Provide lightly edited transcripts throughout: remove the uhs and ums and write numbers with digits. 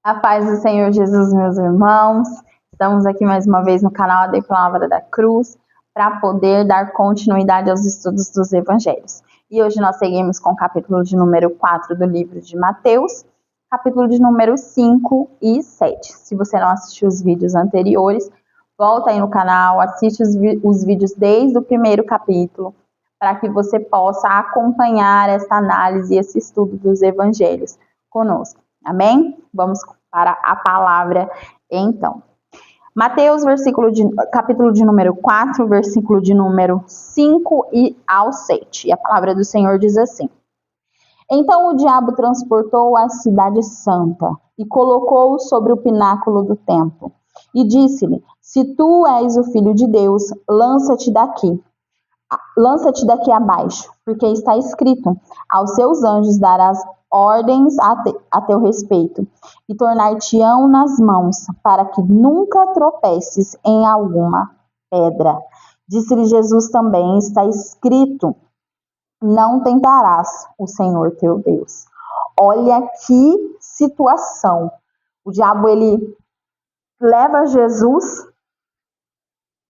A paz do Senhor Jesus, meus irmãos. Estamos aqui mais uma vez no canal A Palavra da Cruz para poder dar continuidade aos estudos dos Evangelhos. E hoje nós seguimos com o capítulo de número 4 do livro de Mateus, capítulo de número 5 e 7. Se você não assistiu os vídeos anteriores, volta aí no canal, assiste os vídeos desde o primeiro capítulo, para que você possa acompanhar essa análise e esse estudo dos Evangelhos conosco. Amém? Vamos para a palavra, então. Mateus, capítulo de número 4, versículo de número 5 e ao 7. E a palavra do Senhor diz assim: Então o diabo transportou a cidade santa e colocou-o sobre o pináculo do templo. E disse-lhe: Se tu és o filho de Deus, lança-te daqui abaixo, porque está escrito: aos seus anjos darás ordens a teu respeito, e tornar-te-ão nas mãos, para que nunca tropeces em alguma pedra. Disse-lhe Jesus também: está escrito: não tentarás o Senhor teu Deus. Olha que situação. O diabo, ele leva Jesus,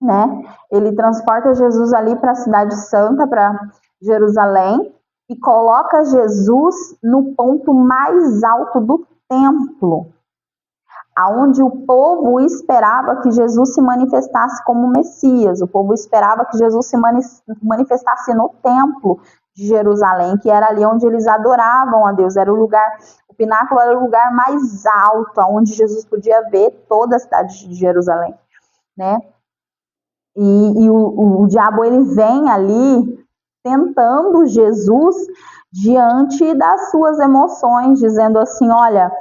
né? Ele transporta Jesus ali para a cidade santa, para Jerusalém, e coloca Jesus no ponto mais alto do templo, aonde o povo esperava que Jesus se manifestasse como Messias. O povo esperava que Jesus se manifestasse no templo de Jerusalém, que era ali onde eles adoravam a Deus. Era o pináculo era o lugar mais alto, onde Jesus podia ver toda a cidade de Jerusalém, né? E o diabo, ele vem ali tentando Jesus diante das suas emoções, dizendo assim: olha,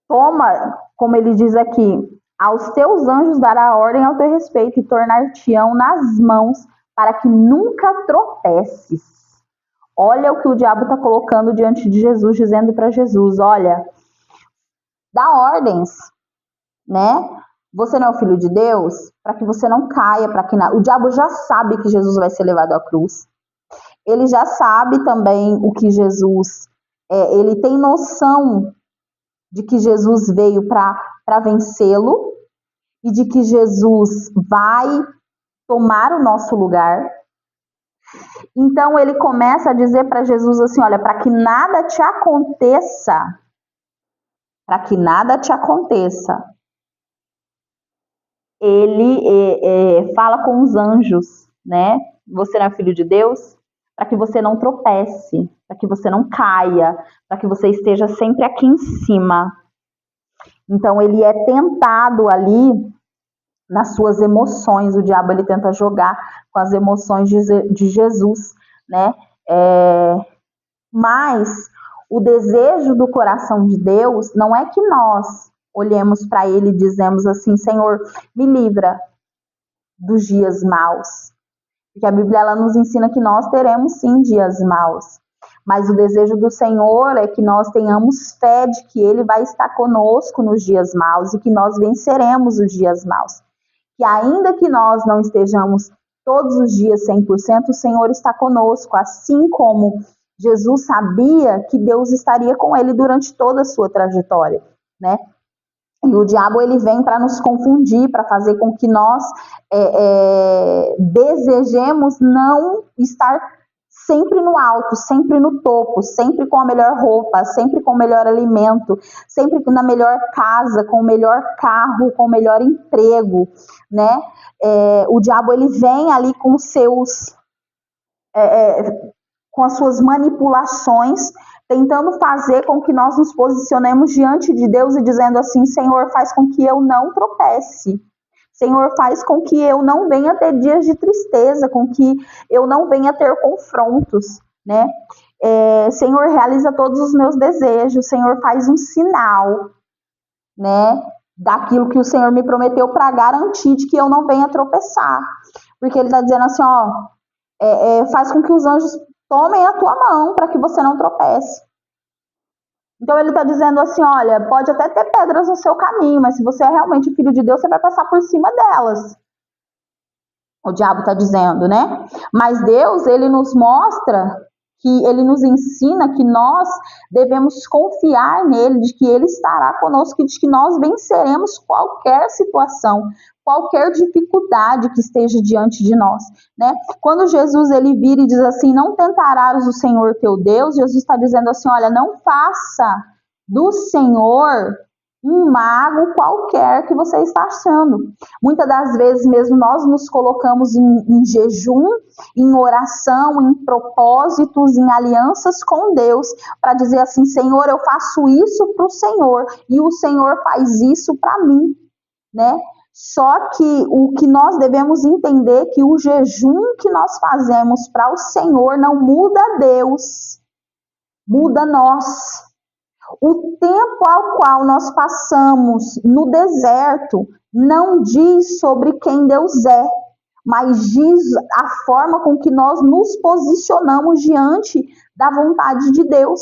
toma, como ele diz aqui, aos teus anjos dará ordem ao teu respeito e tornar-te-ão nas mãos, para que nunca tropeces. Olha o que o diabo está colocando diante de Jesus, dizendo para Jesus: olha, dá ordens, né? Você não é o filho de Deus? Para que você não caia, para que o diabo já sabe que Jesus vai ser levado à cruz. Ele já sabe também o que Jesus ele tem noção de que Jesus veio para vencê-lo e de que Jesus vai tomar o nosso lugar. Então ele começa a dizer para Jesus assim: olha, para que nada te aconteça, ele fala com os anjos, né? Você não é filho de Deus? Para que você não tropece, para que você não caia, para que você esteja sempre aqui em cima. Então ele é tentado ali nas suas emoções. O diabo, ele tenta jogar com as emoções de Jesus, né? Mas o desejo do coração de Deus não é que nós olhemos para ele e dizemos assim: Senhor, me livra dos dias maus. Porque a Bíblia, ela nos ensina que nós teremos sim dias maus. Mas o desejo do Senhor é que nós tenhamos fé de que Ele vai estar conosco nos dias maus e que nós venceremos os dias maus. Que ainda que nós não estejamos todos os dias 100%, o Senhor está conosco, assim como Jesus sabia que Deus estaria com ele durante toda a sua trajetória, né? E o diabo, ele vem para nos confundir, para fazer com que nós desejemos não estar sempre no alto, sempre no topo, sempre com a melhor roupa, sempre com o melhor alimento, sempre na melhor casa, com o melhor carro, com o melhor emprego, né? O diabo, ele vem ali com com as suas manipulações, tentando fazer com que nós nos posicionemos diante de Deus e dizendo assim: Senhor, faz com que eu não tropece. Senhor, faz com que eu não venha ter dias de tristeza, com que eu não venha ter confrontos, né? Senhor, realiza todos os meus desejos. Senhor, faz um sinal, né, daquilo que o Senhor me prometeu, para garantir de que eu não venha tropeçar. Porque ele está dizendo assim: faz com que os anjos tomem a tua mão para que você não tropece. Então ele está dizendo assim: olha, pode até ter pedras no seu caminho, mas se você é realmente filho de Deus, você vai passar por cima delas. O diabo está dizendo, né? Mas Deus, ele nos mostra que ele nos ensina que nós devemos confiar nele, de que ele estará conosco e de que nós venceremos qualquer situação, qualquer dificuldade que esteja diante de nós, né? Quando Jesus ele vira e diz assim, não tentarás o Senhor teu Deus, Jesus está dizendo assim, olha, não faça do Senhor um mago qualquer que você está achando. Muitas das vezes mesmo nós nos colocamos em jejum, em oração, em propósitos, em alianças com Deus, para dizer assim, Senhor, eu faço isso para o Senhor, e o Senhor faz isso para mim, né? Só que o que nós devemos entender é que o jejum que nós fazemos para o Senhor não muda Deus, muda nós. O tempo ao qual nós passamos no deserto não diz sobre quem Deus é, mas diz a forma com que nós nos posicionamos diante da vontade de Deus.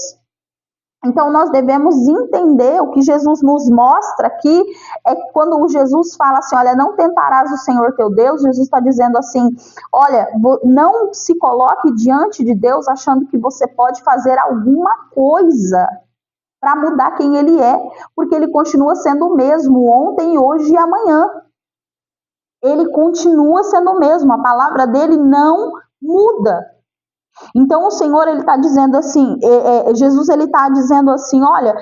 Então, nós devemos entender o que Jesus nos mostra aqui, é quando Jesus fala assim, olha, não tentarás o Senhor teu Deus, Jesus está dizendo assim, olha, não se coloque diante de Deus achando que você pode fazer alguma coisa para mudar quem ele é, porque ele continua sendo o mesmo ontem, hoje e amanhã. Ele continua sendo o mesmo, a palavra dele não muda. Então o Senhor ele está dizendo assim, Jesus ele está dizendo assim, olha,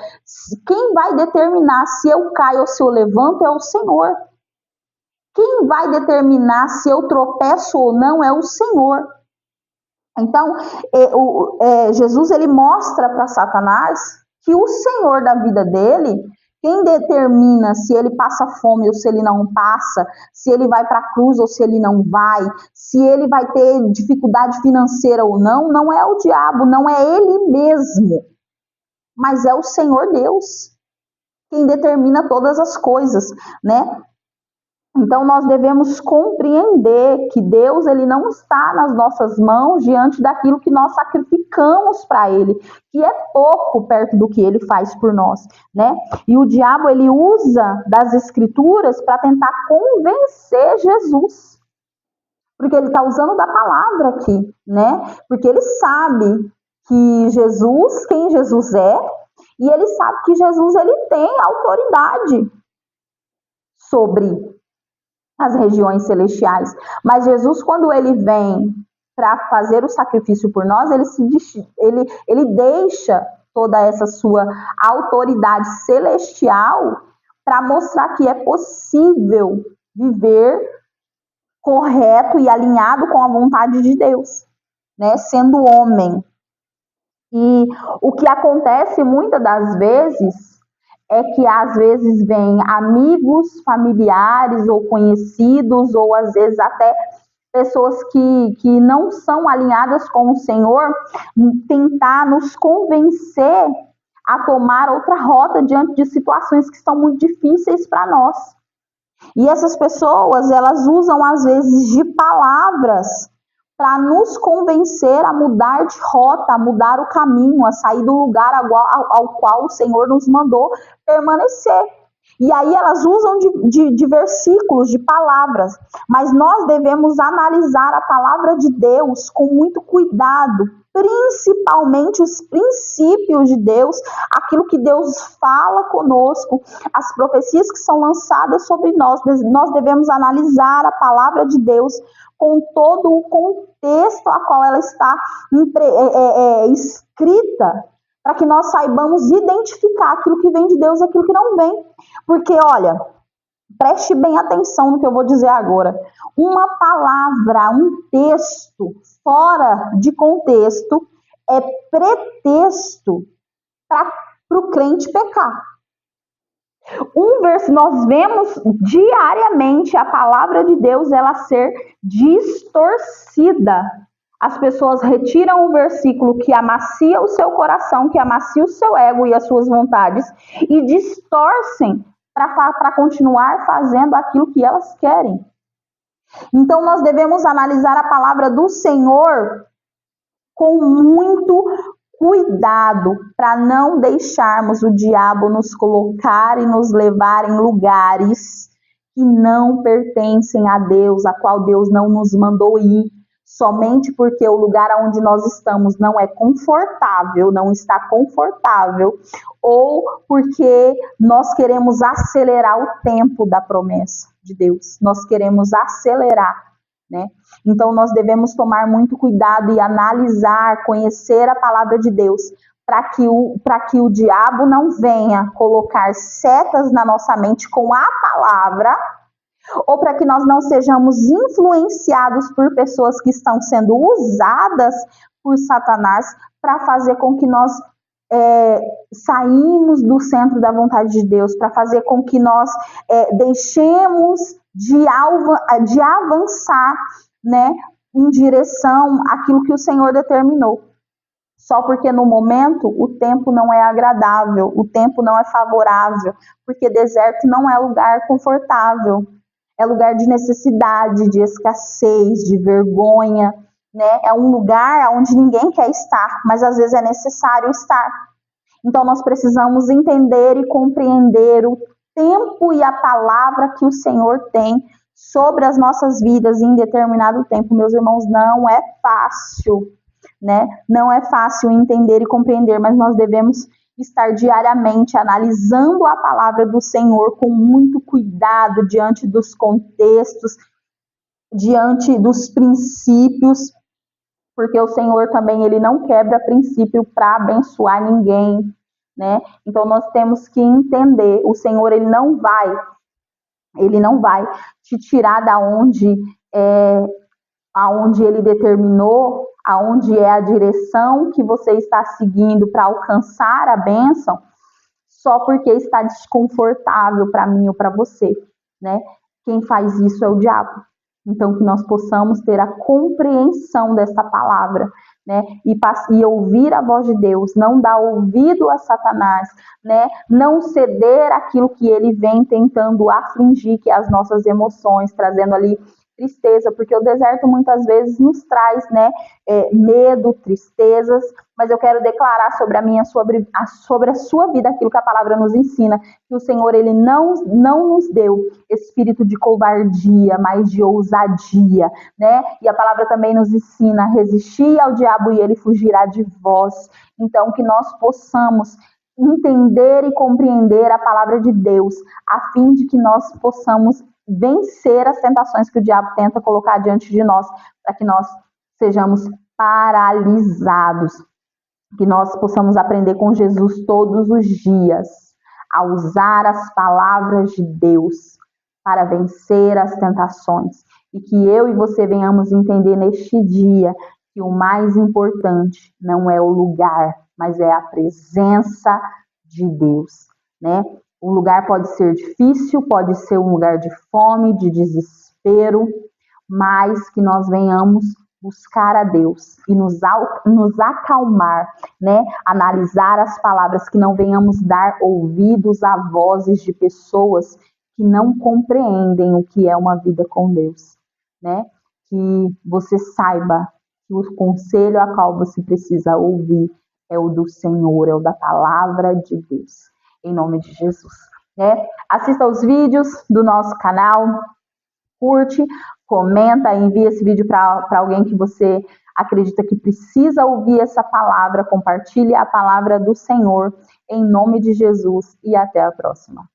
quem vai determinar se eu caio ou se eu levanto é o Senhor. Quem vai determinar se eu tropeço ou não é o Senhor. Então Jesus ele mostra para Satanás que o Senhor da vida dele, quem determina se ele passa fome ou se ele não passa, se ele vai para a cruz ou se ele não vai, se ele vai ter dificuldade financeira ou não, não é o diabo, não é ele mesmo, mas é o Senhor Deus, quem determina todas as coisas, né? Então nós devemos compreender que Deus ele não está nas nossas mãos diante daquilo que nós sacrificamos para ele, que é pouco perto do que ele faz por nós, né? E o diabo ele usa das escrituras para tentar convencer Jesus, porque ele está usando da palavra aqui, né? Porque ele sabe que Jesus, quem Jesus é, e ele sabe que Jesus ele tem autoridade sobre as regiões celestiais. Mas Jesus, quando ele vem para fazer o sacrifício por nós, ele deixa toda essa sua autoridade celestial para mostrar que é possível viver correto e alinhado com a vontade de Deus, né? Sendo homem. E o que acontece muitas das vezes é que às vezes vêm amigos, familiares ou conhecidos, ou às vezes até pessoas que não são alinhadas com o Senhor, tentar nos convencer a tomar outra rota diante de situações que estão muito difíceis para nós. E essas pessoas, elas usam às vezes de palavras para nos convencer a mudar de rota, a mudar o caminho, a sair do lugar ao qual o Senhor nos mandou permanecer. E aí elas usam de versículos, de palavras, mas nós devemos analisar a palavra de Deus com muito cuidado, principalmente os princípios de Deus, aquilo que Deus fala conosco, as profecias que são lançadas sobre nós. Nós devemos analisar a palavra de Deus com todo o contexto a qual ela está escrita, para que nós saibamos identificar aquilo que vem de Deus e aquilo que não vem. Porque, olha, preste bem atenção no que eu vou dizer agora. Uma palavra, um texto fora de contexto é pretexto para o crente pecar. Nós vemos diariamente a palavra de Deus ela ser distorcida. As pessoas retiram o versículo que amacia o seu coração, que amacia o seu ego e as suas vontades, e distorcem para continuar fazendo aquilo que elas querem. Então nós devemos analisar a palavra do Senhor com muito cuidado para não deixarmos o diabo nos colocar e nos levar em lugares que não pertencem a Deus, a qual Deus não nos mandou ir. somente porque o lugar onde nós estamos não é confortável, não está confortável, ou porque nós queremos acelerar o tempo da promessa de Deus, nós queremos acelerar, né? Então nós devemos tomar muito cuidado e analisar, conhecer a palavra de Deus, para que o diabo não venha colocar setas na nossa mente com a palavra, ou para que nós não sejamos influenciados por pessoas que estão sendo usadas por Satanás para fazer com que nós saímos do centro da vontade de Deus, para fazer com que nós deixemos de avançar, né, em direção àquilo que o Senhor determinou. Só porque no momento o tempo não é agradável, o tempo não é favorável, porque deserto não é lugar confortável, é lugar de necessidade, de escassez, de vergonha, né? É um lugar onde ninguém quer estar, mas às vezes é necessário estar. Então nós precisamos entender e compreender o tempo e a palavra que o Senhor tem sobre as nossas vidas em determinado tempo. Meus irmãos, não é fácil, né? Não é fácil entender e compreender, mas nós devemos estar diariamente analisando a palavra do Senhor com muito cuidado diante dos contextos, diante dos princípios, porque o Senhor também ele não quebra princípio para abençoar ninguém, né? Então nós temos que entender, o Senhor ele não vai te tirar da onde aonde ele determinou, aonde é a direção que você está seguindo para alcançar a bênção, só porque está desconfortável para mim ou para você, né? Quem faz isso é o diabo. Então, que nós possamos ter a compreensão dessa palavra, né? E ouvir a voz de Deus, não dar ouvido a Satanás, né? Não ceder àquilo que ele vem tentando afligir, que é as nossas emoções, trazendo ali tristeza, porque o deserto muitas vezes nos traz, né, medo, tristezas, mas eu quero declarar sobre a sua vida aquilo que a palavra nos ensina, que o Senhor ele não nos deu espírito de covardia, mas de ousadia, né? E a palavra também nos ensina: resistir ao diabo e ele fugirá de vós. Então que nós possamos entender e compreender a palavra de Deus, a fim de que nós possamos vencer as tentações que o diabo tenta colocar diante de nós, para que nós sejamos paralisados, que nós possamos aprender com Jesus todos os dias a usar as palavras de Deus para vencer as tentações, e que eu e você venhamos entender neste dia que o mais importante não é o lugar, mas é a presença de Deus, né? O lugar pode ser difícil, pode ser um lugar de fome, de desespero, mas que nós venhamos buscar a Deus e nos acalmar, né? Analisar as palavras, que não venhamos dar ouvidos a vozes de pessoas que não compreendem o que é uma vida com Deus, né? Que você saiba que o conselho a qual você precisa ouvir é o do Senhor, é o da palavra de Deus. Em nome de Jesus, né? Assista os vídeos do nosso canal, curte, comenta, envia esse vídeo para alguém que você acredita que precisa ouvir essa palavra, compartilhe a palavra do Senhor, em nome de Jesus, e até a próxima.